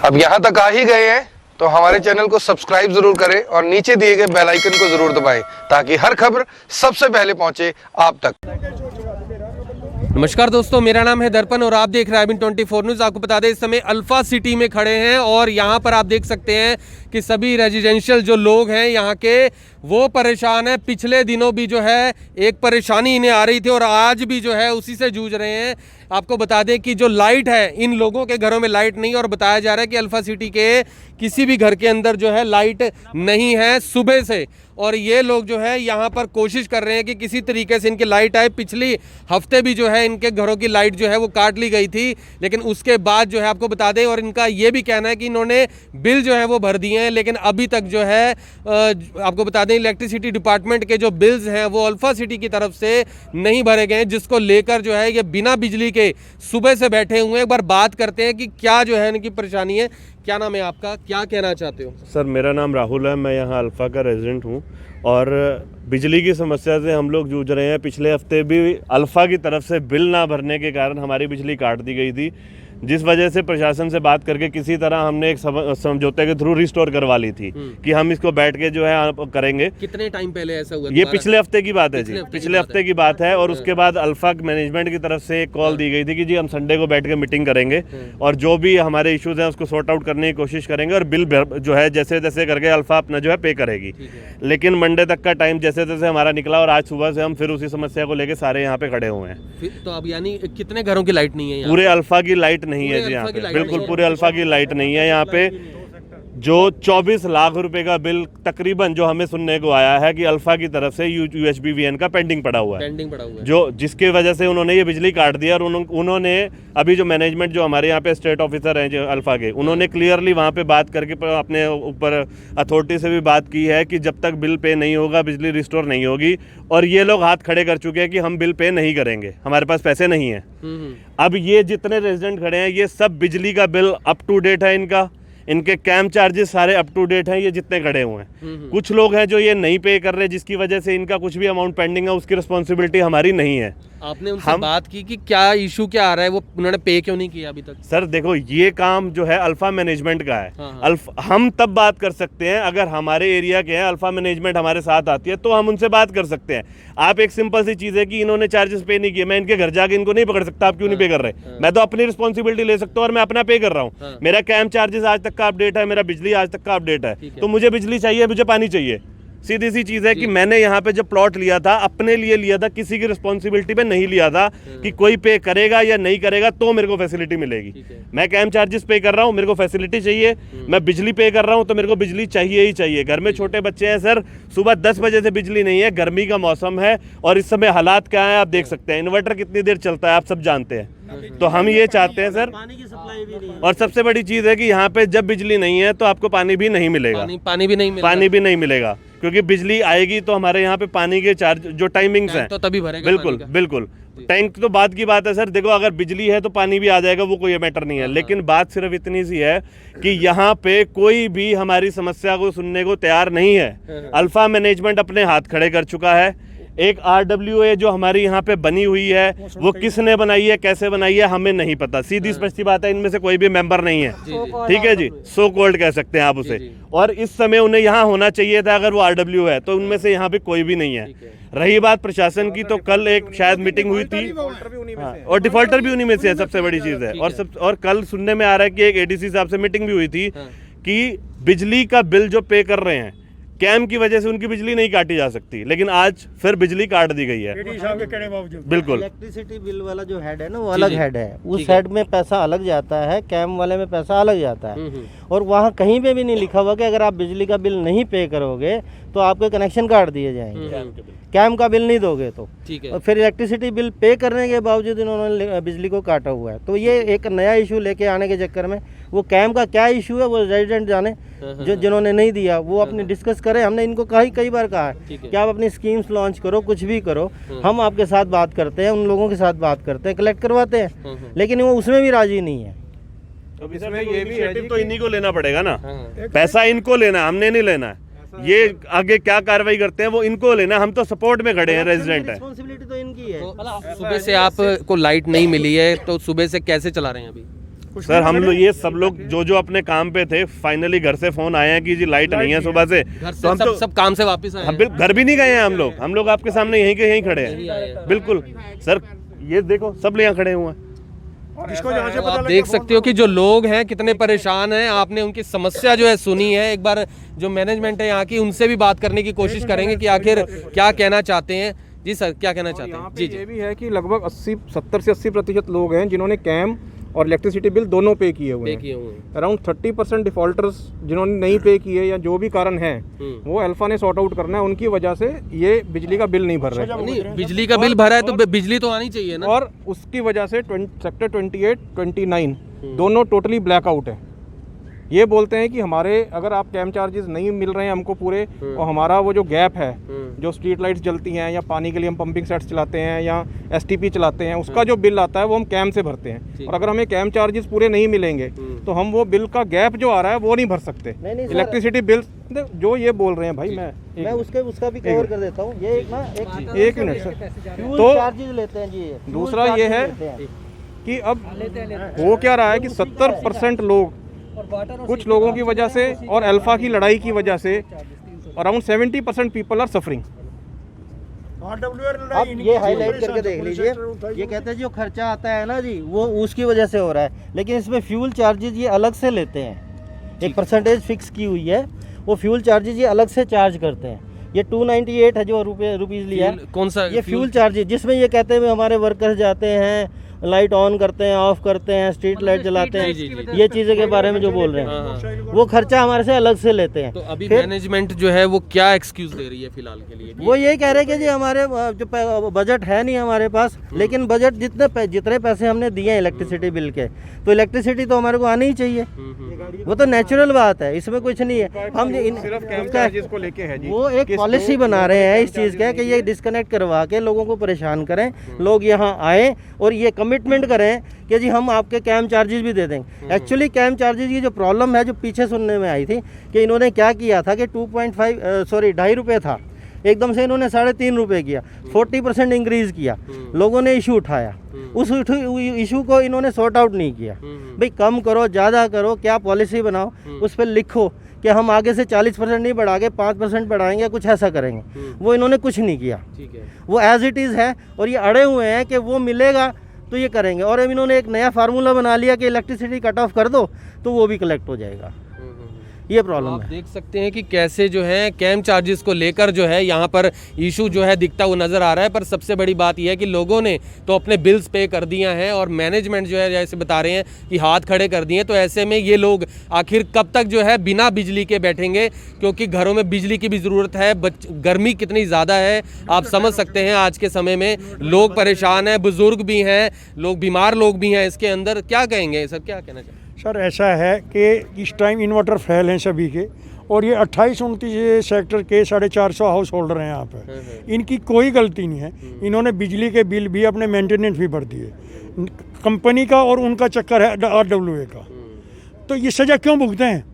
अब यहाँ तक आ ही गए हैं तो हमारे चैनल को सब्सक्राइब जरूर करें और नीचे दिए गए बेल आइकन को जरूर दबाएं ताकि हर खबर सबसे पहले पहुंचे आप तक। नमस्कार दोस्तों, मेरा नाम है दर्पण और आप देख रहे हैं IBN24 न्यूज़। आपको बता दें इस समय अल्फा सिटी में खड़े हैं और यहाँ पर आप देख सकते हैं कि सभी रेजिडेंशियल जो लोग हैं यहाँ के वो परेशान हैं। पिछले दिनों भी जो है एक परेशानी इन्हें आ रही थी और आज भी जो है उसी से जूझ रहे हैं। आपको बता दें कि जो लाइट है, इन लोगों के घरों में लाइट नहीं, और बताया जा रहा है कि अल्फा सिटी के किसी भी घर के अंदर जो है लाइट नहीं है सुबह से। और ये लोग जो है यहाँ पर कोशिश कर रहे हैं कि किसी तरीके से इनकी लाइट आए। पिछली हफ्ते भी जो है इनके घरों की लाइट जो है वो काट ली गई थी, लेकिन उसके बाद जो है आपको बता दें, और इनका ये भी कहना है कि इन्होंने बिल जो है वो भर दिए हैं, लेकिन अभी तक जो है आपको बता दें इलेक्ट्रिसिटी डिपार्टमेंट के जो बिल्स हैं वो अल्फा सिटी की तरफ से नहीं भरे गए हैं, जिसको लेकर जो है ये बिना बिजली के सुबह से बैठे हुए हैं। एक बार बात करते हैं कि क्या जो है इनकी परेशानी है। क्या नाम है आपका, क्या कहना चाहते हो? सर, मेरा नाम राहुल है, मैं यहाँ अल्फ़ा का रेजिडेंट हूँ और बिजली की समस्या से हम लोग जूझ रहे हैं। पिछले हफ्ते भी अल्फ़ा की तरफ से बिल ना भरने के कारण हमारी बिजली काट दी गई थी, जिस वजह से प्रशासन से बात करके किसी तरह हमने एक समझौते के थ्रू रिस्टोर करवा ली थी कि हम इसको बैठ के जो है करेंगे। कितने टाइम पहले ऐसा हुआ? ये पिछले हफ्ते की बात है जी, पिछले हफ्ते की बात है। और उसके बाद अल्फा मैनेजमेंट की तरफ से एक कॉल दी गई थी कि जी हम संडे को बैठ के मीटिंग करेंगे और जो भी हमारे इश्यूज हैं उसको सॉर्ट आउट करने की कोशिश करेंगे और बिल जो है जैसे तैसे करके अल्फा अपना जो है पे करेगी। लेकिन मंडे तक का टाइम जैसे तैसे हमारा निकला और आज सुबह से हम फिर उसी समस्या को लेकर सारे यहाँ पे खड़े हुए हैं। तो अब यानी कितने घरों की लाइट नहीं है? पूरे अल्फा की लाइट नहीं है जी यहाँ पे, बिल्कुल पूरे अल्फा की लाइट नहीं है यहाँ पे। जो 24 लाख रुपए का बिल तकरीबन जो हमें सुनने को आया है कि अल्फा की तरफ से UHBVN का पेंडिंग पड़ा हुआ है, जो जिसके वजह से उन्होंने ये बिजली काट दिया। और उन्होंने अभी जो मैनेजमेंट जो हमारे यहाँ पे स्टेट ऑफिसर हैं जो अल्फा के, उन्होंने क्लियरली वहाँ पे बात करके अपने ऊपर अथॉरिटी से भी बात की है कि जब तक बिल पे नहीं होगा बिजली रिस्टोर नहीं होगी। और ये लोग हाथ खड़े कर चुके हैं कि हम बिल पे नहीं करेंगे, हमारे पास पैसे नहीं है। अब ये जितने रेजिडेंट खड़े हैं ये सब बिजली का बिल अप टू डेट है, इनके कैम चार्जेस सारे अप टू डेट हैं, ये जितने खड़े हुए हैं। कुछ लोग हैं जो ये नहीं पे कर रहे, जिसकी वजह से इनका कुछ भी अमाउंट पेंडिंग है, उसकी रिस्पॉन्सिबिलिटी हमारी नहीं है। आपने उनसे बात की कि क्या इशू क्या आ रहा है, वो उन्होंने पे क्यों नहीं किया अभी तक? सर देखो, ये काम जो है अल्फा मैनेजमेंट का है। हम तब बात कर सकते हैं अगर हमारे एरिया के हैं, अल्फा मैनेजमेंट हमारे साथ आती है तो हम उनसे बात कर सकते हैं। आप एक सिंपल सी चीज़ है कि इन्होंने चार्जेस पे नहीं किए, मैं इनके घर जाके इनको नहीं पकड़ सकता आप क्यों नहीं पे कर रहे। मैं तो अपनी रिस्पॉन्सिबिलिटी ले सकता हूँ और मैं अपना पे कर रहा हूँ। मेरा कैम चार्जेस आज तक का अपडेट है, मेरा बिजली आज तक का अपडेट है, तो मुझे बिजली चाहिए, मुझे पानी चाहिए। सीधी सी चीज़ है कि मैंने यहाँ पे जब प्लॉट लिया था अपने लिए लिया था, किसी की रिस्पॉन्सिबिलिटी पे नहीं लिया था कि कोई पे करेगा या नहीं करेगा तो मेरे को फैसिलिटी मिलेगी। मैं कैम चार्जेस पे कर रहा हूँ, मेरे को फैसिलिटी चाहिए। मैं बिजली पे कर रहा हूँ तो मेरे को बिजली चाहिए ही चाहिए। घर में छोटे बच्चे हैं सर, सुबह 10 बजे से बिजली नहीं है, गर्मी का मौसम है और इस समय हालात क्या है आप देख सकते हैं। इन्वर्टर कितनी देर चलता है आप सब जानते हैं। तो हम ये चाहते हैं सर, पानी की सप्लाई भी नहीं है। और सबसे बड़ी चीज़ है कि यहाँ पे जब बिजली नहीं है तो आपको पानी भी नहीं मिलेगा। पानी भी नहीं मिलेगा क्योंकि बिजली आएगी तो हमारे यहाँ पे पानी के चार्ज जो टाइमिंग्स हैं तो तभी भरेगा। बिल्कुल टैंक तो बात की बात है सर। देखो, अगर बिजली है तो पानी भी आ जाएगा, वो कोई मैटर नहीं है। लेकिन बात सिर्फ इतनी सी है कि यहाँ पे कोई भी हमारी समस्या को सुनने को तैयार नहीं है। अल्फा मैनेजमेंट अपने हाथ खड़े कर चुका है। एक RWA जो हमारी यहाँ पे बनी हुई है वो किसने बनाई है, कैसे बनाई है, हमें नहीं पता। सीधी स्पष्ट बात है, इनमें से कोई भी मेंबर नहीं है, ठीक है जी, सो कॉल्ड कह सकते हैं आप उसे। और इस समय उन्हें यहाँ होना चाहिए था, अगर वो RWA है तो उनमें से यहाँ पे कोई भी नहीं है। रही बात प्रशासन की, तो कल एक शायद मीटिंग हुई थी और डिफॉल्टर भी उन्हीं में से है, सबसे बड़ी चीज़ है। और कल सुनने में आ रहा है कि एक ADC साहब से मीटिंग भी हुई थी कि बिजली का बिल जो पे कर रहे हैं कैम की वजह से उनकी बिजली नहीं काटी जा सकती, लेकिन आज फिर बिजली काट दी गई है। बिल्कुल, इलेक्ट्रिसिटी बिल वाला जो हेड है ना वो अलग हेड है, उस हेड में पैसा अलग जाता है, कैम वाले में पैसा अलग जाता है। और वहाँ कहीं पे भी नहीं लिखा हुआ कि अगर आप बिजली का बिल नहीं पे करोगे तो आपके कनेक्शन काट दिए जाएंगे, कैम का बिल नहीं दोगे तो। और फिर इलेक्ट्रिसिटी बिल पे करने के बावजूद इन्होंने बिजली को काटा हुआ है। तो ये एक नया इशू लेके आने के चक्कर में, वो कैम का क्या इशू है वो रेजिडेंट जाने, जो जिन्होंने नहीं दिया वो अपने डिस्कस करें। हमने इनको कई बार कहा है कि आप अपनी स्कीम्स लॉन्च करो, कुछ भी करो, हम आपके साथ बात करते हैं, उन लोगों के साथ बात करते हैं, कलेक्ट करवाते हैं, लेकिन वो उसमें भी राजी नहीं है। तो इसमें ये भी है तो इन्हीं को लेना पड़ेगा ना, पैसा इनको लेना है, हमने नहीं लेना है। ये आगे क्या कार्रवाई करते हैं वो इनको लेना, हम तो सपोर्ट में खड़े हैं, रेजिडेंट है। रिस्पांसिबिलिटी तो इनकी है। सुबह से आपको लाइट नहीं मिली है तो सुबह से कैसे चला रहे हैं अभी? सर हम लोग ये सब लोग जो अपने काम पे थे, फाइनली घर से फोन आया है कि जी लाइट नहीं है सुबह से, घर तो से हम सब काम से वापस आए हम हैं। घर भी नहीं गए हैं हम लोग आपके सामने यहीं के यहीं खड़े हैं। बिल्कुल सर, ये देखो सब यहाँ खड़े हुए हैं। तो आप देख सकते हो कि जो लोग हैं कितने परेशान हैं। आपने उनकी समस्या जो है सुनी है। एक बार जो मैनेजमेंट है यहाँ की, उनसे भी बात करने की कोशिश करेंगे कि आखिर क्या कहना चाहते हैं। जी सर, क्या कहना चाहते यहाँ हैं? पे जी जी। ये भी है कि लगभग 70 से 80% लोग हैं जिन्होंने कैम और इलेक्ट्रिसिटी बिल दोनों पे किए हुए पे हैं। किए हुए हैं। अराउंड 30% डिफॉल्टर्स जिन्होंने नहीं पे किए या जो भी कारण है वो अल्फा ने सॉर्ट आउट करना है, उनकी वजह से ये बिजली का बिल नहीं भर रहे हैं। नहीं, बिजली का बिल भरा है तो बिजली तो आनी चाहिए ना। और उसकी वजह से सेक्टर 28, 29 दोनों टोटली ब्लैकआउट है। ये बोलते हैं कि हमारे अगर आप कैम चार्जेस नहीं मिल रहे हैं हमको पूरे, और हमारा वो जो गैप है, जो स्ट्रीट लाइट्स जलती हैं या पानी के लिए हम पंपिंग सेट्स चलाते हैं या एसटीपी चलाते हैं, उसका जो बिल आता है वो हम कैम से भरते हैं। और अगर हमें कैम चार्जेस पूरे नहीं मिलेंगे तो हम वो बिल का गैप जो आ रहा है वो नहीं भर सकते। नहीं सर। इलेक्ट्रिसिटी बिल जो ये बोल रहे हैं भाई, मैं उसका भी कवर कर देता हूँ। ये एक मिनट सर। फ्यूल तो चार्जेस लेते हैं जी ये। दूसरा ये है कि अब हो क्या रहा है कि 70% लोग, कुछ लोगों की वजह से और अल्फा की लड़ाई की वजह से अराउंड 70% पीपल आर सफरिंग। आप ये हाईलाइट करके देख लीजिए। ये कहते हैं जो खर्चा आता है ना जी, वो उसकी वजह से हो रहा है, लेकिन इसमें फ्यूल चार्जेस ये अलग से लेते हैं। एक परसेंटेज फिक्स की हुई है, वो फ्यूल चार्जेस ये अलग से चार्ज करते हैं। ये 298 है जो रुपीज़ लिया है। कौन सा ये फ्यूल चार्जेस, जिसमें ये कहते हैं हमारे वर्कर्स जाते हैं, लाइट ऑन करते हैं, ऑफ करते हैं, स्ट्रीट लाइट जलाते हैं, ये चीज़ें के बारे में जो बोल रहे हैं, वो खर्चा हमारे से अलग से लेते हैं। तो अभी मैनेजमेंट जो है वो क्या एक्सक्यूज दे रही है फिलहाल के लिए? वो यही कह रहे हैं कि जी हमारे जो बजट है नहीं हमारे पास, लेकिन बजट जितने पैसे हमने दिए हैं इलेक्ट्रिसिटी बिल के, तो इलेक्ट्रिसिटी तो हमारे को आनी ही चाहिए। वो तो नेचुरल बात है, इसमें कुछ नहीं है। हम सिर्फ कैम चार्जेस को लेके है जी। वो एक पॉलिसी बना रहे हैं इस चीज़ का कि ये डिस्कनेक्ट करवा के लोगों को परेशान करें, लोग यहाँ आए और ये कमिटमेंट करें कि जी हम आपके कैम चार्जेस भी दे देंगे। एक्चुअली कैम चार्जेस की जो प्रॉब्लम है, जो पीछे सुनने में आई थी कि इन्होंने क्या किया था कि 2.5 रुपये था, एकदम से इन्होंने 3.5 रुपये किया, 40% इंक्रीज़ किया। लोगों ने इशू उठाया, उस इशू को इन्होंने सॉर्ट आउट नहीं किया। भाई कम करो, ज़्यादा करो, क्या पॉलिसी बनाओ, उस पर लिखो कि हम आगे से 40% नहीं बढ़ा के 5% बढ़ाएंगे, कुछ ऐसा करेंगे। वो इन्होंने कुछ नहीं किया। ठीक है। वो एज इट इज़ है और ये अड़े हुए हैं कि वो मिलेगा तो ये करेंगे। और अब इन्होंने एक नया फार्मूला बना लिया कि इलेक्ट्रिसिटी कट ऑफ कर दो तो वो भी कलेक्ट हो जाएगा। ये प्रॉब्लम आप है। देख सकते हैं कि कैसे जो है कैम चार्जेस को लेकर जो है यहाँ पर इशू जो है दिखता हुआ नज़र आ रहा है। पर सबसे बड़ी बात यह है कि लोगों ने तो अपने बिल्स पे कर दिया है और मैनेजमेंट जो है जैसे बता रहे हैं कि हाथ खड़े कर दिए। तो ऐसे में ये लोग आखिर कब तक जो है बिना बिजली के बैठेंगे, क्योंकि घरों में बिजली की भी ज़रूरत है। गर्मी कितनी ज़्यादा है आप समझ सकते हैं। आज के समय में लोग परेशान हैं, बुज़ुर्ग भी हैं, लोग बीमार लोग भी हैं। इसके अंदर क्या कहेंगे सर, क्या कहना चाहिए? सर ऐसा है कि इस टाइम इन्वर्टर फेल हैं सभी के, और ये 28-29 सेक्टर के 450 हाउस होल्डर हैं यहाँ पर। इनकी कोई गलती नहीं है, इन्होंने बिजली के बिल भी अपने मेंटेनेंस भी भर दिए। कंपनी का और उनका चक्कर है RWA का, तो ये सज़ा क्यों भुगते हैं?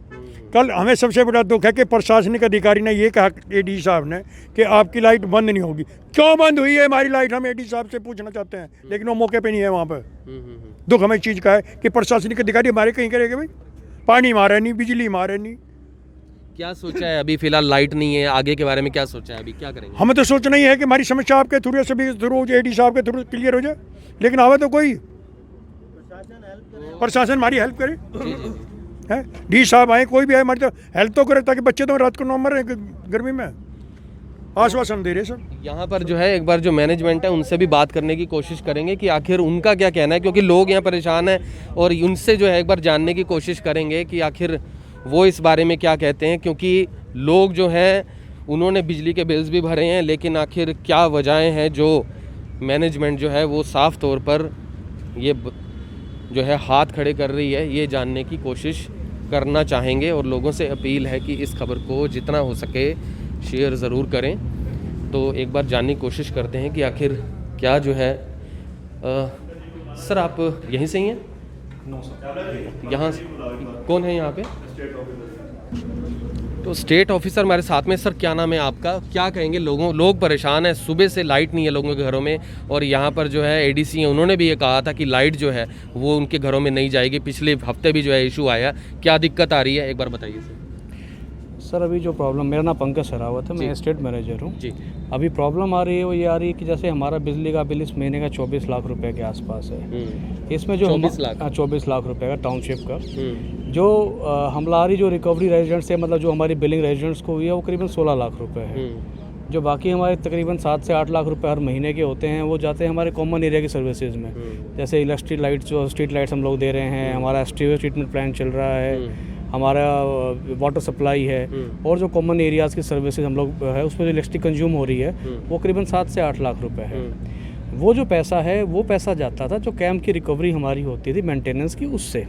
कल हमें सबसे बड़ा दुख है कि प्रशासनिक अधिकारी ने ये कहा AD साहब ने कि आपकी लाइट बंद नहीं होगी। क्यों बंद हुई है हमारी लाइट, हम AD साहब से पूछना चाहते हैं, लेकिन वो मौके पे नहीं है वहाँ पर। दुख हमें इस चीज़ का है कि प्रशासनिक अधिकारी हमारे कहीं करेंगे भाई, पानी मारे नहीं, बिजली मारे नहीं। क्या सोचा है अभी फिलहाल? लाइट नहीं है, आगे के बारे में क्या सोचा है, अभी क्या करेंगे? हमें तो सोचना ही है कि हमारी समस्या आपके थ्रू सभी थ्रू हो जाए, AD साहब के थ्रू क्लियर हो जाए, लेकिन आवे तो कोई प्रशासन हमारी हेल्प करे है। D साहब आए, कोई भी आए, हमारी तो हेल्प तो करे ताकि बच्चे तो रात को न मरे गर्मी में। आश्वासन दे रहे सर। यहाँ पर जो है एक बार जो मैनेजमेंट है उनसे भी बात करने की कोशिश करेंगे कि आखिर उनका क्या कहना है, क्योंकि लोग यहाँ परेशान हैं। और उनसे जो है एक बार जानने की कोशिश करेंगे कि आखिर वो इस बारे में क्या कहते हैं, क्योंकि लोग जो हैं उन्होंने बिजली के बिल्स भी भरे हैं, लेकिन आखिर क्या वजहें हैं जो मैनेजमेंट जो है वो साफ़ तौर पर ये जो है हाथ खड़े कर रही है, ये जानने की कोशिश करना चाहेंगे। और लोगों से अपील है कि इस खबर को जितना हो सके शेयर ज़रूर करें। तो एक बार जानने की कोशिश करते हैं कि आखिर क्या जो है। सर आप यहीं से ही हैं? यहाँ कौन है यहाँ पे? तो स्टेट ऑफिसर हमारे साथ में। सर क्या नाम है आपका, क्या कहेंगे, लोग परेशान हैं, सुबह से लाइट नहीं है लोगों के घरों में, और यहाँ पर जो है एडीसी हैं उन्होंने भी ये कहा था कि लाइट जो है वो उनके घरों में नहीं जाएगी। पिछले हफ्ते भी जो है इशू आया, क्या दिक्कत आ रही है, एक बार बताइए सर। सर अभी जो प्रॉब्लम, मेरा नाम पंकज सरावत है, मैं स्टेट मैनेजर हूँ जी। अभी प्रॉब्लम आ रही है वो ये आ रही है कि जैसे हमारा बिजली का बिल इस महीने का 24 लाख रुपए के आसपास है। इसमें जो 24 लाख रुपए का टाउनशिप का जो हमारी जो रिकवरी रेजिडेंट्स है, मतलब जो हमारी बिलिंग रेजिडेंट्स को हुई है वो करीबन 16 लाख रुपए है। जो बाकी हमारे तकरीबन 7 से 8 लाख रुपए हर महीने के होते हैं वो जाते हैं हमारे कॉमन एरिया की सर्विसेज में, जैसे इलेक्ट्रिक लाइट्स, जो स्ट्रीट लाइट्स हम लोग दे रहे हैं, हमारा सीवेज ट्रीटमेंट प्लांट चल रहा है, हमारा वाटर सप्लाई है, और जो कॉमन एरियाज़ की सर्विसेज हम लोग है उसमें जो इलेक्ट्रिक कंज्यूम हो रही है वो करीबन 7 से 8 लाख रुपए है। वो जो पैसा है वो पैसा जाता था जो कैंप की रिकवरी हमारी होती थी मेंटेनेंस की, उससे।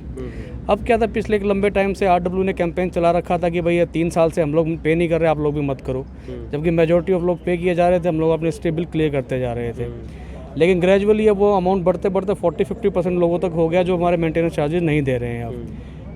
अब क्या था, पिछले एक लंबे टाइम से RW ने कैंपेन चला रखा था कि भाई ये 3 साल से हम लोग पे नहीं कर रहे, आप लोग भी मत करो, जबकि मेजोरिटी ऑफ लोग पे किए जा रहे थे, हम लोग अपने स्टेट बिल क्लियर करते जा रहे थे। लेकिन ग्रेजुअली अब वो अमाउंट बढ़ते बढ़ते 40-50% लोगों तक हो गया जो हमारे मेंटेनेंस चार्जेस नहीं दे रहे हैं। अब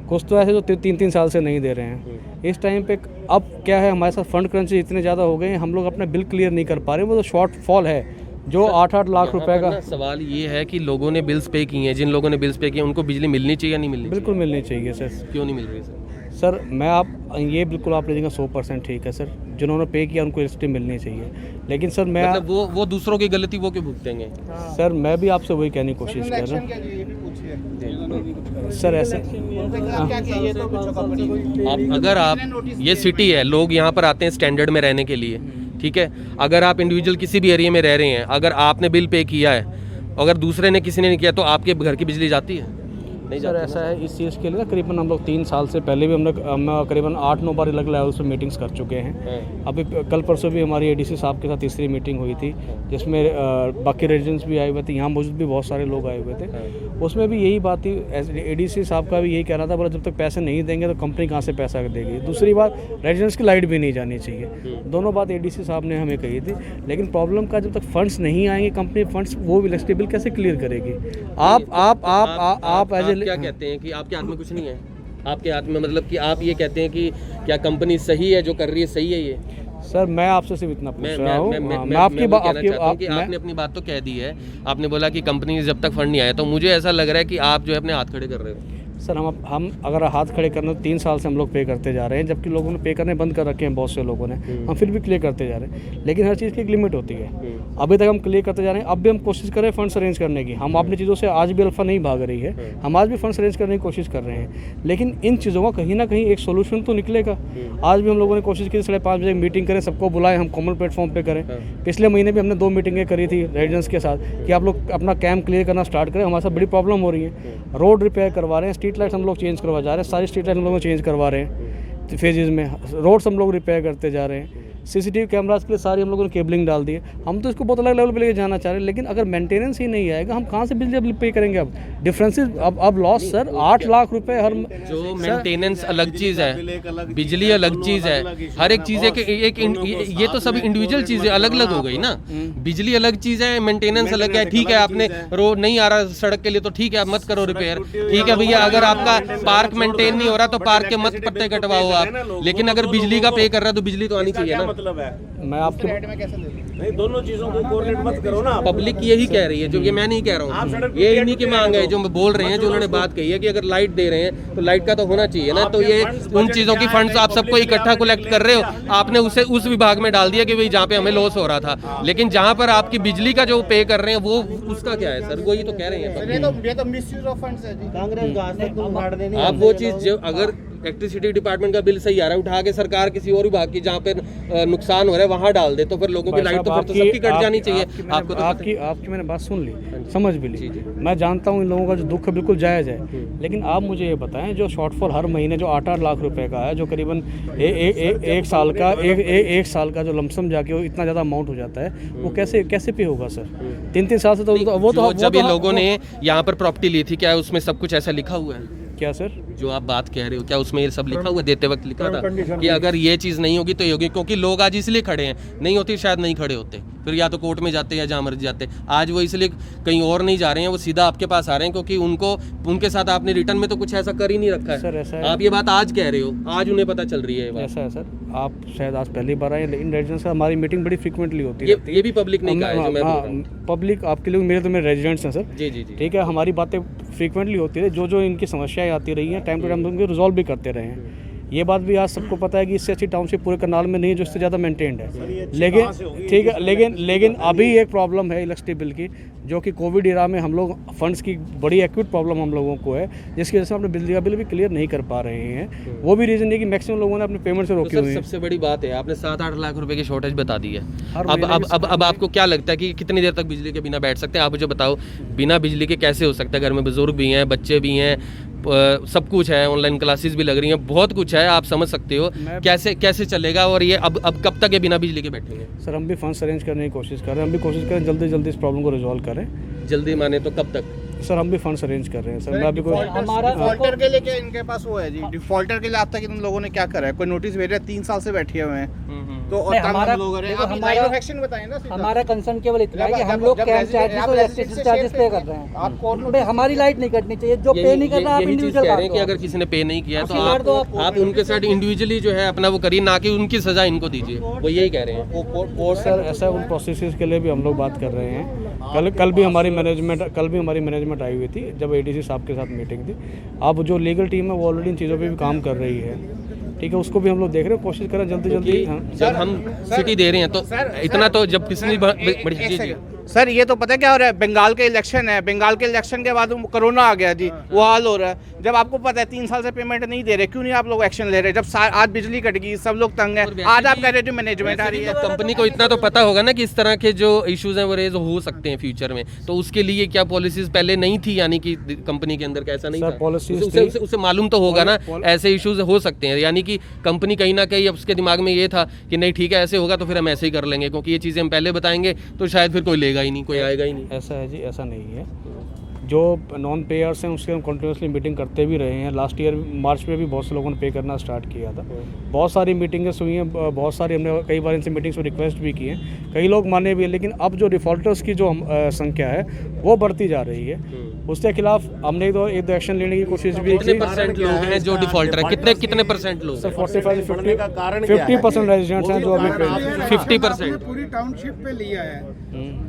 कुछ तो ऐसे जो 3-3 साल से नहीं दे रहे हैं। इस टाइम पे अब क्या है, हमारे साथ फंड क्रंचेस इतने ज़्यादा हो गए हैं, हम लोग अपना बिल क्लियर नहीं कर पा रहे। वो जो शॉर्टफॉल है जो 8-8 लाख रुपए का। सवाल ये है कि लोगों ने बिल्स पे किए हैं, जिन लोगों ने बिल्स पे किए हैं उनको बिजली मिलनी चाहिए या नहीं मिलनी? बिल्कुल मिलनी चाहिए सर। क्यों नहीं मिल रही सर? सर मैं आप ये बिल्कुल आप लीजिएगा 100% ठीक है सर, जिन्होंने पे किया उनको रजिस्ट्री मिलनी चाहिए। लेकिन सर मैं मतलब वो दूसरों की गलती वो क्यों भुगतेंगे? सर मैं भी आपसे वही कहने की कोशिश कर रहा हूँ सर। ऐसे आप ये सिटी है, लोग यहाँ पर आते हैं स्टैंडर्ड में रहने के लिए, ठीक है। अगर आप इंडिविजुअल किसी भी एरिया में रह रहे हैं, अगर आपने बिल पे किया है, अगर दूसरे ने किसी ने नहीं किया, तो आपके घर की बिजली जाती है? नहीं सर ऐसा है, इस चीज़ के लिए ना करीबन हम लोग 3 साल से पहले भी हम करीबन 8-9 बार अलग लेवल पे मीटिंग्स कर चुके हैं। अभी कल परसों भी हमारी एडीसी साहब के साथ तीसरी मीटिंग हुई थी, जिसमें बाकी रेजिडेंट्स भी आए हुए थे, यहाँ मौजूद भी बहुत सारे लोग आए हुए थे। उसमें भी यही बात थी, एडीसी साहब का भी यही कहना था, बोला जब तक पैसे नहीं देंगे तो कंपनी कहाँ से पैसा देगी। दूसरी बात, रेजिडेंट्स की लाइट भी नहीं जानी चाहिए। दोनों बात एडीसी साहब ने हमें कही थी। लेकिन प्रॉब्लम का, जब तक फंड्स नहीं आएंगे, कंपनी फंड्स वो इलेक्ट्रिसिटी बिल कैसे क्लियर करेगी? आप एज क्या कहते हैं कि आपके हाथ में कुछ नहीं है? आपके हाथ में मतलब कि आप ये कहते हैं कि क्या कंपनी सही है जो कर रही है, सही है ये? सर मैं आपसे सिर्फ इतना पूछ रहा हूँ, मैं आपकी बात आपने अपनी बात तो कह दी है। आपने बोला कि कंपनी जब तक फंड नहीं आया, तो मुझे ऐसा लग रहा है कि आप जो है अपने हाथ खड़े कर रहे हो। सर हम अगर हाथ खड़े करने, 3 साल से हम लोग पे करते जा रहे हैं, जबकि लोगों ने पे करने बंद कर रखे हैं, बहुत से लोगों ने, हम फिर भी क्लियर करते जा रहे हैं। लेकिन हर चीज़ की एक लिमिट होती है। अभी तक हम क्लियर करते जा रहे हैं, अब भी हम कोशिश कर रहे हैं फंड्स अरेंज करने की। हम अपनी चीज़ों से आज भी अल्फा नहीं भाग रही है, हम आज भी फंड्स अरेंज करने की कोशिश कर रहे हैं। लेकिन इन चीज़ों का कहीं ना कहीं एक सोल्यूशन तो निकलेगा। आज भी हम लोगों ने कोशिश की 5:30 बजे मीटिंग करें, सबको बुलाएं, हम कॉमन प्लेटफॉर्म पे करें। पिछले महीने भी हमने 2 मीटिंगें करी थी रेजिडेंट्स के साथ कि आप लोग अपना कैंप क्लियर करना स्टार्ट करें। हमारे साथ बड़ी प्रॉब्लम हो रही है, रोड रिपेयर करवा रहे हैं, स्ट्रीट लाइट्स हम लोग चेंज करवा जा रहे हैं, सारी स्ट्रीट लाइट हम लोग चेंज करवा रहे हैं फेजेस में, रोड्स हम लोग रिपेयर करते जा रहे हैं, सीसीटीवी कैमरास के लिए सारी हम लोगों ने केबलिंग डाल दी है। हम तो इसको बहुत अलग लेवल पे लेके जाना चाह रहे हैं, लेकिन अगर मेंटेनेंस ही नहीं आएगा, हम कहाँ से बिजली बिल पे करेंगे? अब डिफरेंसेस अब लॉस सर 8 लाख रुपए हर। जो मेंटेनेंस अलग चीज़ है, बिजली अलग चीज़ है, हर एक चीज़ एक ये तो सभी इंडिविजुअल चीज़ें अलग अलग हो गई ना। बिजली अलग चीज़ है, मेंटेनेंस अलग है। ठीक है, आपने रोड नहीं आ रहा सड़क के लिए तो ठीक है, आप मत करो रिपेयर, ठीक है भैया। अगर आपका पार्क मेंटेन नहीं हो रहा तो पार्क के मत पट्टे कटवाओ आप, लेकिन अगर बिजली का पे कर रहा है तो बिजली तो आनी चाहिए ना। मतलब है मैं आपके नहीं, दोनों चीजों को कोरिलेट मत करो ना। पब्लिक यही कह रही है, जो ये मैं नहीं कह रहा हूँ, ये इन्हीं की मांग है जो बोल रहे हैं, जो उन्होंने बात कही है कि अगर लाइट दे रहे हैं तो लाइट का तो होना चाहिए ना। तो ये उन चीज़ों की फंड्स आप सबको इकट्ठा कलेक्ट कर रहे हो, आपने उसे उस विभाग में डाल दिया कि भाई जहाँ पे हमें लॉस हो रहा था, लेकिन जहाँ पर आपकी बिजली का जो पे कर रहे हैं वो उसका क्या है सर? वो ही तो कह रहे हैं। आप वो चीज़ जो अगर इलेक्ट्रिसिटी डिपार्टमेंट का बिल सही आ रहा है, उठा के सरकार किसी और विभाग की जहाँ पे नुकसान हो रहा है वहाँ डाल दे, तो फिर लोगों की लाइट तो फिर तो सबकी कट जानी चाहिए। आपको तो आपकी मैंने बात सुन ली, समझ भी ली। मैं जानता हूँ इन लोगों का जो दुख है बिल्कुल जायज़ है, लेकिन आप मुझे ये बताएं, जो शॉर्टफॉल हर महीने जो 8-8 लाख रुपए का है, जो करीबन एक साल का जो लमसम जाके इतना ज़्यादा अमाउंट हो जाता है, वो कैसे पे होगा सर? 3-3 साल से तो वो तो जब ये लोगों ने यहाँ पर प्रॉपर्टी ली थी, क्या उसमें सब कुछ ऐसा लिखा हुआ है? क्या सर जो आप बात कह रहे हो, क्या उसमें ये सब लिखा हुआ? देते वक्त लिखा था कि अगर ये चीज़ नहीं होगी तो ये होगी, क्योंकि लोग आज इसलिए खड़े हैं, नहीं होती शायद नहीं खड़े होते। फिर या तो कोर्ट में जाते या जहाँ मर्जी जाते। आज वो इसलिए कहीं और नहीं जा रहे हैं, वो सीधा आपके पास आ रहे हैं क्योंकि उनके साथ आपने रिटर्न में तो कुछ ऐसा कर ही नहीं रखा है। सर ऐसा है, आप ये बात आज कह रहे हो, आज उन्हें पता चल रही है ये बात। ऐसा है सर, आप शायद आज पहली बार आए, लेकिन रेजिडेंट्स का हमारी मीटिंग बड़ी फ्रीक्वेंटली होती है। ये भी पब्लिक नहीं कहा है जो मैं बोल रहा हूँ। पब्लिक आपके लिए, मेरे तो मेरे रेजिडेंट्स हैं सर। जी जी जी। ठीक है, हमारी बातें फ्रीक्वेंटली होती है, जो इनकी समस्याएं आती रही हैं टाइम टू टाइम उनको रिजॉल्व भी करते रहे हैं। ये बात भी आज सबको पता है कि इससे अच्छी टाउनशिप पूरे करनाल में नहीं है जो इससे ज़्यादा मेंटेन्ड है। लेकिन ठीक है, लेकिन अभी एक प्रॉब्लम है इलेक्ट्रिसिटी बिल की, जो कि कोविड इरा में हम लोग फंड्स की बड़ी एक्यूट प्रॉब्लम हम लोगों को है, जिसकी वजह से अपने बिजली का बिल भी क्लियर नहीं कर पा रहे हैं। वो भी रीज़न है कि मैक्सिमम लोगों ने अपने पेमेंट से रोके हुए हैं। सबसे बड़ी बात है आपने 7-8 लाख रुपए की शॉर्टेज बता दी है। अब आपको क्या लगता है कि कितनी देर तक बिजली के बिना बैठ सकते हैं? आप मुझे बताओ, बिना बिजली के कैसे हो सकता है? घर में बुजुर्ग भी हैं, बच्चे भी हैं, सब कुछ है, ऑनलाइन क्लासेस भी लग रही हैं, बहुत कुछ है, आप समझ सकते हो कैसे चलेगा। और ये अब कब तक ये बिना बिजली के बैठेंगे? सर हम भी फंड्स अरेंज करने की कोशिश कर रहे हैं, हम भी कोशिश करें जल्दी इस प्रॉब्लम को रिजॉल्व करें। जल्दी माने तो कब तक? सर हम भी फंड्स अरेंज कर रहे हैं सर। मैं अभी कोई डिफॉल्टर के लिए क्या इनके पास वो है जी? डिफॉल्टर के लिए आज तक इन लोगों ने क्या करा है? कोई नोटिस भेजा? 3 साल से बैठे हुए हैं तो और हमारा लोग एक्शन बताएं ना। हमारा कंसर्न केवल इतना है कि हम लोग कैंप चार्जेस और इलेक्ट्रिसिटी चार्जेस पे कर रहे हैं। आप कोर्ट भाई हमारी लाइट नहीं कटनी चाहिए, जो पे नहीं कर रहा आप इंडिविजुअल कह रहे हैं कि अगर किसी ने पे नहीं किया तो आप उनके साथ इंडिविजुअली जो है अपना वो करिए, ना कि उनकी सजा इनको दीजिए, वो यही कह रहे हैं। सर ऐसा उन प्रोसेसेस के लिए भी हम लोग बात कर रहे हैं। कल भी हमारी मैनेजमेंट आई हुई थी जब एडीसी साहब के साथ मीटिंग थी। अब जो लीगल टीम है वो ऑलरेडी इन चीज़ों पे भी काम कर रही है। ठीक है, उसको भी हम लोग देख रहे हैं, कोशिश करें जल्दी। हाँ। जब हम सिटी दे रहे हैं तो इतना तो जब पिछली बड़ी जी सर ये तो पता है क्या हो रहा है? बंगाल के इलेक्शन है, बंगाल के इलेक्शन के बाद कोरोना आ गया जी, वो हाल हो रहा है। जब आपको पता है 3 साल से पेमेंट नहीं दे रहे, क्यों नहीं आप लोग एक्शन ले रहे? जब आज बिजली कट गई, सब लोग तंग है, आज आप कह रहे हो मैनेजमेंट आ रही है। कंपनी को इतना तो पता होगा ना कि इस तरह के जो इश्यूज हैं वो रेज हो सकते हैं फ्यूचर में, तो उसके लिए क्या पॉलिसीज पहले नहीं थी? यानी कि कंपनी के अंदर कैसा नहीं था, पॉलिसीज उसे मालूम तो होगा ना ऐसे इश्यूज हो सकते हैं। यानी कि कंपनी कहीं ना कहीं उसके दिमाग में ये था कि नहीं ठीक है ऐसे होगा तो फिर हम ऐसे ही कर लेंगे, क्योंकि ये चीज़ें हम पहले बताएंगे तो शायद फिर कोई लेगा ही नहीं, कोई आएगा ही नहीं। ऐसा है जी, ऐसा नहीं है। जो नॉन पेयर्स हैं उसके हम कंटिन्यूसली मीटिंग करते भी रहे हैं। लास्ट ईयर मार्च में भी बहुत से लोगों ने पे करना स्टार्ट किया था। बहुत सारी मीटिंग्स हुई हैं, बहुत सारी हमने कई बार इनसे मीटिंग्स में रिक्वेस्ट भी की हैं, कई लोग माने भी हैं। लेकिन अब जो डिफ़ॉल्टर्स की जो संख्या है वो बढ़ती जा रही है। उसके खिलाफ हमने तो एक एक्शन लेने की कोशिश भी कितने की। परसेंट लोग हैं जो डिफॉल्टर है? कितने परसेंट लोग? सर 45-50% रेजिडेंट्स हैं जो अभी 50%। पूरी टाउनशिप पे लिया है,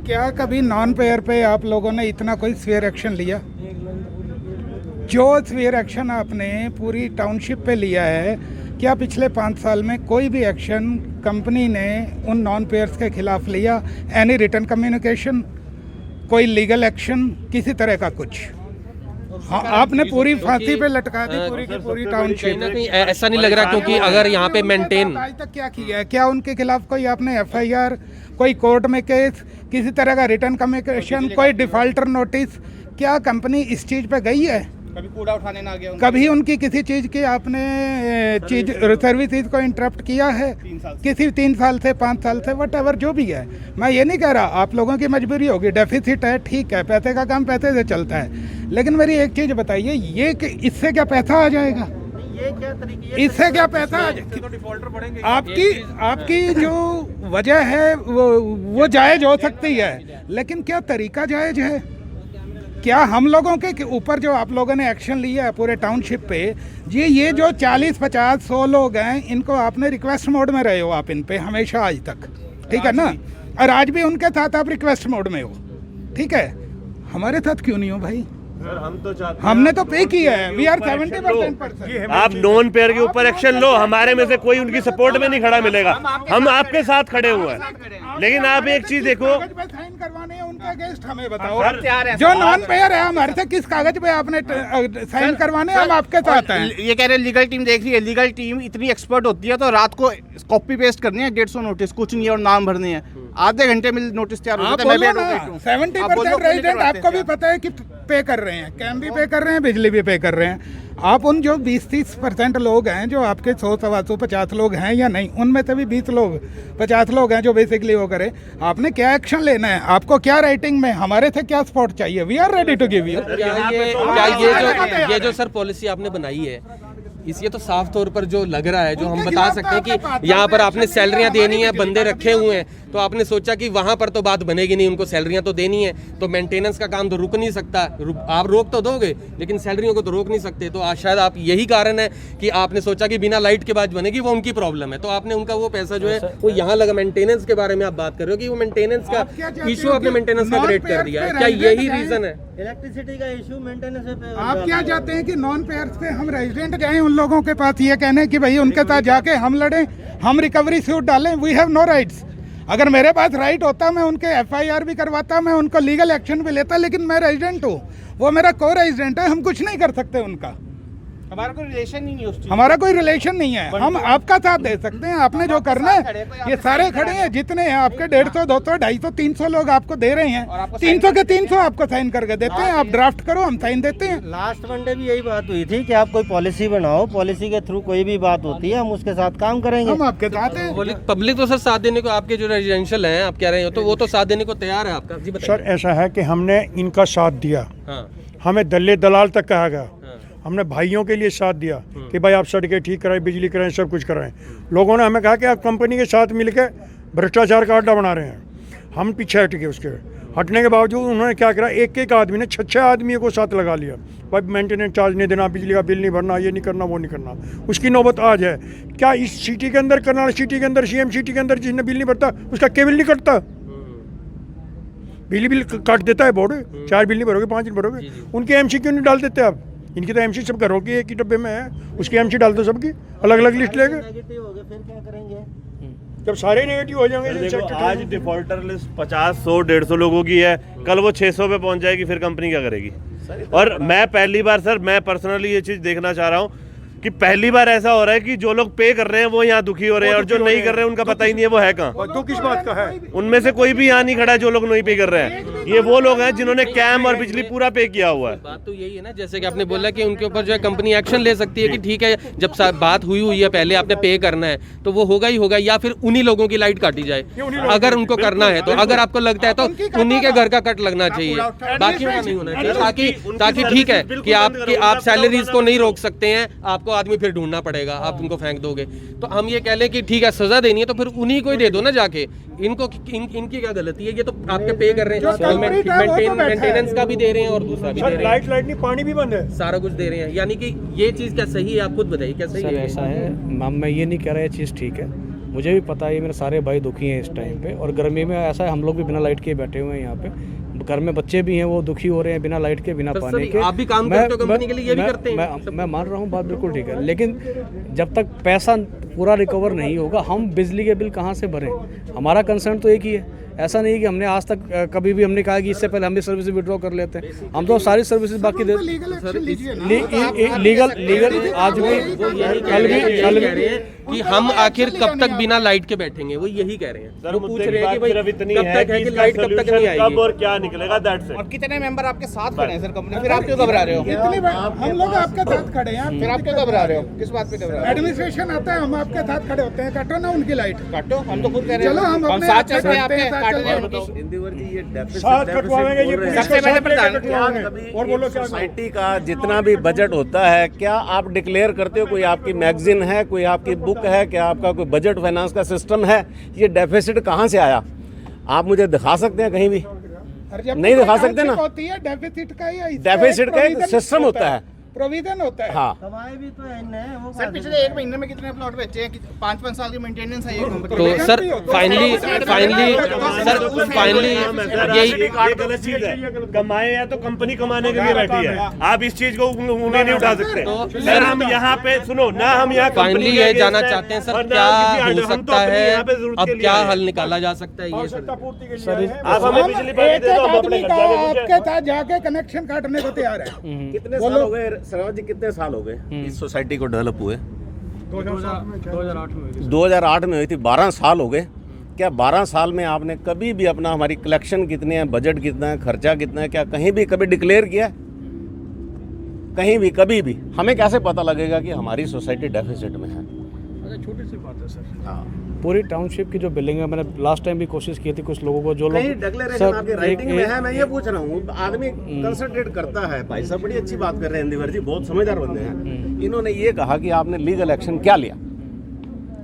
क्या कभी नॉन पेयर पे आप लोगों ने इतना कोई स्वेयर एक्शन लिया? जो स्वेयर एक्शन आपने पूरी टाउनशिप पे लिया है, क्या पिछले 5 साल में कोई भी एक्शन कंपनी ने उन नॉन पेयर्स के खिलाफ लिया? एनी रिटर्न कम्युनिकेशन, कोई लीगल एक्शन, किसी तरह का कुछ? हाँ, आपने पूरी फांसी पे लटका दी पूरी की पूरी टाउनशिप। ऐसा नहीं लग रहा, क्योंकि अगर यहाँ पे मेंटेन आज तक क्या किया है? क्या उनके खिलाफ कोई आपने एफआईआर, कोई कोर्ट में केस, किसी तरह का रिटर्न कम्युनिकेशन, कोई डिफॉल्टर नोटिस? क्या कंपनी इस चीज़ पे गई है? कभी कूड़ा उठाने ना गया? कभी उनकी किसी चीज़ की आपने चीज सर्विसेज को इंटरप्ट किया है? किसी 3 साल से 5 साल से वट जो भी है। मैं ये नहीं कह रहा, आप लोगों की मजबूरी होगी, डेफिसिट है, ठीक है, पैसे का काम पैसे से चलता है। लेकिन मेरी एक चीज़ बताइए, ये कि इससे क्या पैसा आ जाएगा? इससे क्या पैसा आ जाएगा? आपकी जो वजह है वो जायज़ हो सकती है, लेकिन क्या तरीका जायज़ है? क्या हम लोगों के ऊपर जो आप लोगों ने एक्शन लिया है पूरे टाउनशिप पे जी, ये जो 40, 50, 100 लोग हैं, इनको आपने रिक्वेस्ट मोड में रहे हो आप इन पे हमेशा आज तक, ठीक है ना? और आज भी उनके साथ आप रिक्वेस्ट मोड में हो, ठीक है? हमारे साथ क्यों नहीं हो भाई? हमने तो पे किया है, वी आर 70%। आप नॉन पेयर के ऊपर एक्शन लो, हमारे में से कोई उनकी सपोर्ट में नहीं खड़ा मिलेगा, हम आपके साथ खड़े हुए हैं। लेकिन आप एक चीज देखो, साइन करवाने हैं उनका गेस्ट, हमें बताओ जो नॉन पेयर है हमारे से किस कागज पे आपने साइन करवाने हैं? हम आपके साथ हैं। ये कह रहे हैं लीगल टीम देख रही है, लीगल टीम इतनी एक्सपर्ट होती है तो रात को कॉपी पेस्ट करनी है 150 नोटिस, कुछ नहीं है, और नाम भरने हैं, आधे घंटे में नोटिस तैयार हो जाता है। 70% रेजिडेंट आपको भी पता है कि पे कर रहे हैं, कैम भी पे कर रहे हैं, बिजली भी पे कर रहे हैं। आप उन जो 20-30% लोग हैं जो आपके 100-150 लोग हैं या नहीं, उनमें से भी 20 लोग 50 लोग हैं जो बेसिकली वो करें। आपने क्या एक्शन लेना है? आपको क्या राइटिंग में हमारे से क्या सपोर्ट चाहिए? We are ready to give you. ये जो सर पॉलिसी आपने बनाई है, इसलिए तो साफ तौर पर जो लग रहा है, जो हम बता सकते हैं कि यहाँ पर आपने सैलरियाँ देनी है, बंदे रखे हुए हैं, तो आपने सोचा कि वहाँ पर तो बात बनेगी नहीं, उनको सैलरियाँ तो देनी है, तो मेंटेनेंस का काम तो रुक नहीं सकता। आप रोक तो दोगे लेकिन सैलरियों को तो रोक नहीं सकते। तो आज शायद आप यही कारण है कि आपने सोचा कि बिना लाइट के बाद बनेगी, वो उनकी प्रॉब्लम है, तो आपने उनका वो पैसा जो है वो यहाँ लगा। मेंटेनेंस के बारे में आप बात कर रहे हो कि वो मेंटेनेंस का इशू आपने मेंटेनेंस का क्रिएट कर दिया है, क्या यही रीजन है? इलेक्ट्रिसिटी का इशू मेंटेनेंस पे आप क्या चाहते हैं कि नॉन पेयर्स पे हम रेजिडेंट जाएं उन लोगों के पास ये कहने कि भाई उनके साथ जाके हम लड़ें, हम रिकवरी सूट डालें? We have no rights. अगर मेरे पास राइट होता मैं उनके एफआईआर भी करवाता, मैं उनको लीगल एक्शन भी लेता, लेकिन मैं रेजिडेंट हूँ, वो मेरा को रेजिडेंट है, हम कुछ नहीं कर सकते उनका। हमारा कोई रिलेशन नहीं है उस चीज़। हमारा कोई रिलेशन नहीं है, हम आपका साथ दे सकते हैं। आपने जो करना है, ये सारे खड़े हैं जितने हैं आपके 150, 200, 250, 300 लोग आपको दे रहे हैं, 300 के 300 आपको साइन करके देते हैं। आप ड्राफ्ट करो, हम साइन देते हैं। लास्ट मंडे भी यही बात हुई थी कि आप कोई पॉलिसी बनाओ, पॉलिसी के थ्रू कोई भी बात होती है हम उसके साथ काम करेंगे। हम आपके साथ हैं। पब्लिक तो सर साथ देने को, आपके जो रेजिडेंशियल हैं आप कह रहे हो, तो वो तो साथ देने को तैयार है आपका। जी बताइए। सर ऐसा है कि हमने इनका साथ दिया, हाँ, हमें दल्ले दलाल तक कहा गया, हमने भाइयों के लिए साथ दिया कि भाई आप सड़कें ठीक कराएं, बिजली कराएं, सब कुछ कराएं। लोगों ने हमें कहा कि आप कंपनी के साथ मिलकर भ्रष्टाचार का अड्डा बना रहे हैं। हम पीछे हट गए, उसके हटने के बावजूद उन्होंने क्या करा, एक एक आदमी ने 6 आदमियों को साथ लगा लिया। भाई मेंटेनेंस चार्ज नहीं देना, बिजली का बिल नहीं भरना, ये नहीं करना, वो नहीं करना। उसकी नौबत आज है। क्या इस सिटी के अंदर, करनाल सिटी के अंदर, CM सिटी के अंदर जिसने बिल नहीं भरता उसका केबल नहीं कटता? बिजली बिल काट देता है बोर्ड, 4 बिल नहीं भरोगे, 5 नहीं भरोगे। उनके MC क्यों नहीं डाल देते आप? इनकी तो MC सब घरों की एक ही डब्बे में है, उसकी MC डाल दो सबकी, अलग अलग लिस्ट लेके। नेगेटिव हो गए फिर क्या करेंगे? जब सारे नेगेटिव हो जाएंगे। देखो, आज डिफॉल्टर लिस्ट 50, 100, 150 लोगों की है, कल वो 600 पे पहुंच जाएगी, फिर कंपनी क्या करेगी? और मैं पहली बार सर, मैं पर्सनली ये चीज़ देखना चाह रहा हूँ कि पहली बार ऐसा हो रहा है कि जो लोग पे कर रहे हैं वो यहाँ दुखी हो रहे हैं, और जो नहीं कर रहे हैं उनका पता ही नहीं है वो है कहाँ। तो किस बात का है? उनमें से कोई भी यहाँ नहीं खड़ा है जो लोग नहीं पे कर रहे हैं। ये वो लोग हैं जिन्होंने कैम और बिजली पूरा पे किया हुआ है। बात तो यही है ना, जैसे कि आपने बोला कि उनके ऊपर जो है कंपनी एक्शन ले सकती है कि ठीक है, जब बात हुई है पहले आपने पे करना है तो वो होगा ही होगा, या फिर उन्हीं लोगों की लाइट काटी जाए अगर उनको करना है। तो अगर आपको लगता है तो उन्हीं के घर का कट लगना चाहिए, बाकियों का नहीं होना चाहिए, ताकि ठीक है कि आप सैलरीज को नहीं रोक सकते हैं, आपको आदमी फिर ढूंढना पड़ेगा, आप उनको फेंक दोगे। तो हम ये कह लें कि ठीक है, सजा देनी है तो फिर उन्हीं को ही दे दो ना जाके। इनको इनकी क्या गलती है? ये तो आपके पे कर रहे हैं, मेंटेनेंस का भी दे रहे हैं और दूसरा भी दे रहे हैं, लाइट नहीं, पानी भी बंद है, सारा कुछ दे रहे हैं। यानी कि ये चीज़ क्या सही है? आप खुद बताइए क्या सही सर है? ऐसा है मैम, मैं ये नहीं कह रहा ये चीज़ ठीक है, मुझे भी पता है, मेरे सारे भाई दुखी हैं इस टाइम पे। और गर्मी में ऐसा है, हम लोग भी बिना लाइट के बैठे हुए हैं यहाँ पे, घर में बच्चे भी हैं वो दुखी हो रहे हैं बिना लाइट के, बिना पानी के। आप भी काम करते हो कंपनी के लिए, ये भी करते हैं। मैं मान रहा हूँ, बात बिल्कुल ठीक है, लेकिन जब तक पैसा पूरा रिकवर नहीं होगा हम बिजली के बिल कहाँ से भरें? हमारा कंसर्न तो एक ही है। ऐसा नहीं कि हमने आज तक कभी भी हमने कहा कि इससे पहले हम भी सर्विस विड्रॉ कर लेते हैं, हम तो सारी सर्विसेज बाकी दे लीगल आज भी कल भी कि हम आखिर कब तक बिना लाइट के बैठेंगे, वो यही कह रहे हैं। वो पूछ रहे हैं कि भाई कब तक है कि लाइट कब तक नहीं आएगी, कब और क्या निकलेगा, दैट्स इट। और कितने मेंबर आपके साथ खड़े हैं सर कंपनी, फिर आप क्यों घबरा रहे हो? हम लोग आपके साथ खड़े हैं, फिर आप क्यों घबरा रहे हो? किस बात पे घबरा रहे हो? एडमिनिस्ट्रेशन आता है, हम आपके साथ खड़े होते हैं, काटो ना उनकी लाइट। काटो, हम तो खुद कह रहे हैं, चलो हम अपने साथ चल रहे हैं आपके, साथ काट चल रहे हैं रहे उनकी। साथ कटवाएंगे ये पुलिस सबसे पहले प्रधान और बोलो क्या सोसाइटी का जितना भी बजट होता है, क्या आप डिक्लेयर करते हो? कोई आपकी मैगजीन है, कोई आपकी बुक है, क्या आपका कोई बजट फाइनेंस का सिस्टम है? ये डेफिसिट कहाँ से आया? आप मुझे दिखा सकते हैं कहीं भी? नहीं दिखा सकते ना। डेफिसिट का ही, डेफिसिट का एक सिस्टम होता है, प्रोविजन होता है। हाँ। कमाए भी तो है वो सर पिछले 1 महीने में कितने प्लॉट बेचे हैं? 5-5 साल की मेंटेनेंस है ये कंपनी। तो सर फाइनली यही गलत चीज है। कमाए हैं तो कंपनी कमाने के लिए बैठी है, आप इस चीज को उन्हें नहीं उठा सकते। सर हम यहाँ पे सुनो ना, हम यहाँ फाइनली ये जानना चाहते हैं सर, क्या हो सकता है, अब क्या हल निकाला जा सकता है? ये सर आप हमें बिजली पानी दे दो, हम अपने घर जाके आपके साथ जाके कनेक्शन काटने को तैयार है। कितने साल हो गए सर जी, कितने साल हो गए इस सोसाइटी को डेवलप हुए? 2008 में हुई थी, 12 साल हो गए। क्या 12 साल में आपने कभी भी अपना, हमारी कलेक्शन कितने हैं, बजट कितना है, खर्चा कितना है, क्या कहीं भी कभी डिक्लेयर किया? कहीं भी कभी भी? हमें कैसे पता लगेगा कि हमारी सोसाइटी डेफिसिट में है? छोटी सी बात है सर। पूरी टाउनशिप की जो बिल्डिंग है, मैंने लास्ट टाइम भी कोशिश की थी कुछ लोगों को, जो कहीं लोग डिक्लेरेशन आपके राइटिंग में है, मैं ये पूछ रहा हूँ। आदमी कंसंट्रेट करता है। भाई साहब बड़ी अच्छी बात कर रहे हैं, इंदिवर जी बहुत समझदार बंदे हैं। इन्होंने ये कहा कि आपने लीगल एक्शन क्या लिया,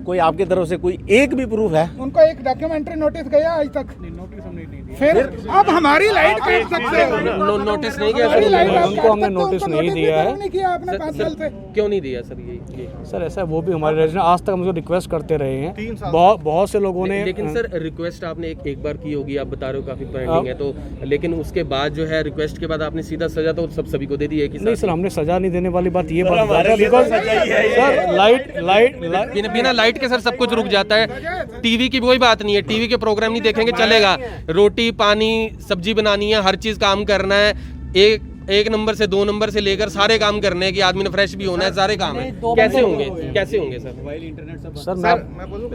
कोई आपकी तरफ से कोई एक भी प्रूफ है? उनको एक डॉक्यूमेंट्री नोटिस गया आज तक? नोटिस हमने नहीं दिया। फिर अब हमारी लाइट काट सकते हो? नोटिस नहीं गया हमारी लाइट आप उनको हमने काट सकते हो, नोटिस उनको नहीं दिया है। नहीं किया आपने 5 साल से। क्यों नहीं दिया सर? ये सर ऐसा वो भी हमारे रेजिडेंट आज तक हमसे रिक्वेस्ट करते रहे हैं, बहुत से लोगों ने। लेकिन सर रिक्वेस्ट आपने एक बार की होगी, आप बता रहे हो काफी पेंडिंग है तो, लेकिन उसके बाद जो है रिक्वेस्ट के बाद आपने सीधा सजा तो सभी को दे दी है कि नहीं सर, हमने सजा नहीं देने वाली बात ये बात सर, लाइट बिना लाइट के सर सब कुछ रुक जाता है। टीवी की कोई बात नहीं है, टीवी के प्रोग्राम नहीं देखेंगे चलेगा, रोटी पानी सब्जी बनानी है, हर चीज काम करना है, एक नंबर से 2 नंबर से लेकर सारे काम करने हैं कि आदमी ने फ्रेश भी होना है, सारे काम है। कैसे होंगे सर? मोबाइल इंटरनेट सब। सर मैं बोलूँ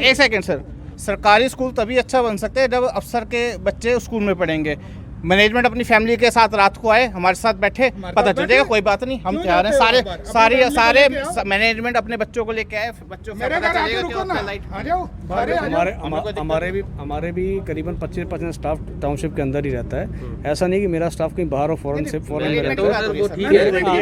एक सेकंड सर, सरकारी स्कूल तभी अच्छा बन सकते हैं जब अफसर के बच्चे स्कूल में पढ़ेंगे। मैनेजमेंट अपनी फैमिली के साथ रात को आए, हमारे साथ बैठे, पता चल जाएगा, कोई बात नहीं, हम तैयार हैं। सारे मैनेजमेंट अपने बच्चों को लेके आए, बच्चों को पता चलेगा। हमारे भी करीबन 25% स्टाफ टाउनशिप के अंदर ही रहता है। ऐसा नहीं कि मेरा स्टाफ कहीं बाहर और फॉरेन में रहता है। वो ठीक है, लेकिन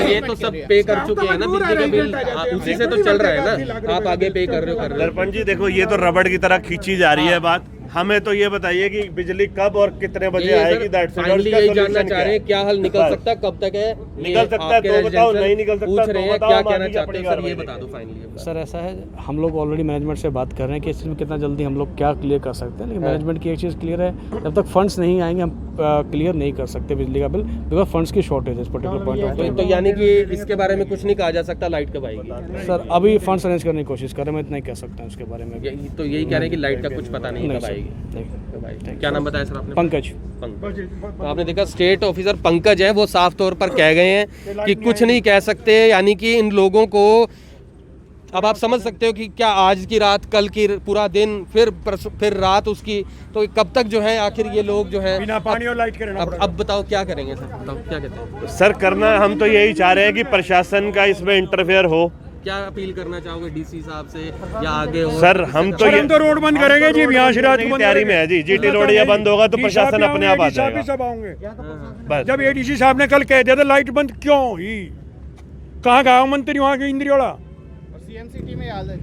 ये तो सब पे कर चुके हैं ना, बिजली का बिल उसी से तो चल रहा है ना, आप आगे पे कर रहे हो। दर्पण जी देखो, ये तो रबड़ की तरह खींची जा रही है बात। हमें तो ये बताइए कि बिजली कब और कितने बजे आएगी? फाइनली यही जानना चाह रहे हैं, क्या हल निकल सकता है, कब तक है निकल सकता है तो बताओ, नहीं निकल सकता पूछ रहे हैं, तो क्या बताओ, कहना चाहते हैं सर, ये बता दो फाइनली। सर ऐसा है, हम लोग ऑलरेडी मैनेजमेंट से बात कर रहे हैं कि इस चीज़ में कितना जल्दी हम लोग क्या क्लियर कर सकते हैं, लेकिन मैनेजमेंट की एक चीज़ क्लियर है, जब तक फंड्स नहीं आएंगे हम क्लियर नहीं कर सकते बिजली का बिल, बिकॉज फंड्स की शॉर्टेज है इस पर्टिकुलर पॉइंट ऑफ टाइम। तो यानी कि इसके बारे में कुछ नहीं कहा जा सकता, लाइट कब आएगी? सर अभी फंड्स अरेंज करने की कोशिश कर रहे हैं, मैं इतना ही कह सकता हूँ उसके बारे में। तो यही कह रहे हैं कि लाइट का कुछ पता नहीं कब आएगी। क्या नाम बताया सर आपने? पंकज। तो आपने देखा स्टेट ऑफिसर पंकज है, वो साफ तौर पर कह गए हैं कि कुछ नहीं कह सकते, यानी कि इन लोगों को अब आप समझ सकते हो कि क्या आज की रात, कल की पूरा दिन, फिर रात उसकी, तो कब तक जो है आखिर ये लोग जो है बिना पानी और लाइट के रहना पड़ेगा। अब बताओ क्या करेंगे सर, बताओ क्या कहते हैं सर? करना हम तो यही चाह रहे हैं कि प्रशासन का इसमें इंटरफेयर हो। क्या अपील करना चाहोगे डीसी साहब से या आगे? सर हम तो रोड बंद करेंगे जी, यहाँ से रात को तैयारी में है जी। जीटी रोड ये बंद होगा तो प्रशासन अपने आप आ जाएगा। सब आएंगे बस जब एडीसी साहब ने कल कह दिया था लाइट बंद क्यों हुई, कहाँ गया मंत्री वहाँ के इंद्रियोला?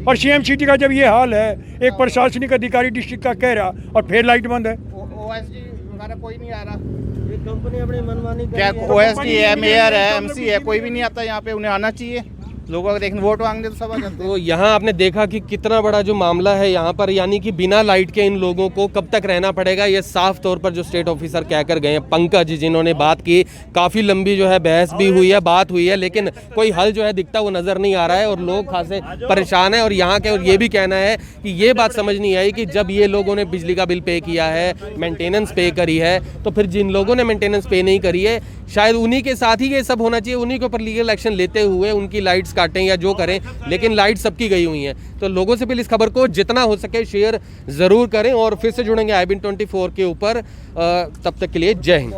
और सीएम सिटी का जब ये हाल है, एक प्रशासनिक अधिकारी डिस्ट्रिक्ट का कह रहा और फिर लाइट बंद है। ओएसडी हमारा कोई नहीं आ रहा, कंपनी अपनी मनमानी क्या ओएसडी है, मेयर है, एमसी है, कोई भी नहीं आता यहाँ पे। उन्हें आना चाहिए, लोगों को देखने वोट मांगने तो सब आ जाते हैं। तो यहाँ आपने देखा कि कितना बड़ा जो मामला है यहाँ पर, यानी कि बिना लाइट के इन लोगों को कब तक रहना पड़ेगा, ये साफ तौर पर जो स्टेट ऑफिसर कहकर गए हैं पंकज, जिन्होंने बात की, काफ़ी लंबी जो है बहस भी हुई है, बात हुई है, लेकिन कोई हल जो है दिखता वो नज़र नहीं आ रहा है और लोग खासे परेशान हैं। और यहाँ के और ये भी कहना है कि ये बात समझ नहीं आई कि जब ये लोगों ने बिजली का बिल पे किया है, मेंटेनेंस पे करी है, तो फिर जिन लोगों ने मेंटेनेंस पे नहीं करी है, शायद उन्हीं के साथ ही ये सब होना चाहिए, उन्हीं के ऊपर लीगल एक्शन लेते हुए उनकी लाइट्स काटें या जो करें, लेकिन लाइट सबकी गई हुई हैं। तो लोगों से भी इस खबर को जितना हो सके शेयर ज़रूर करें और फिर से जुड़ेंगे IBN 24 के ऊपर। तब तक के लिए जय हिंद।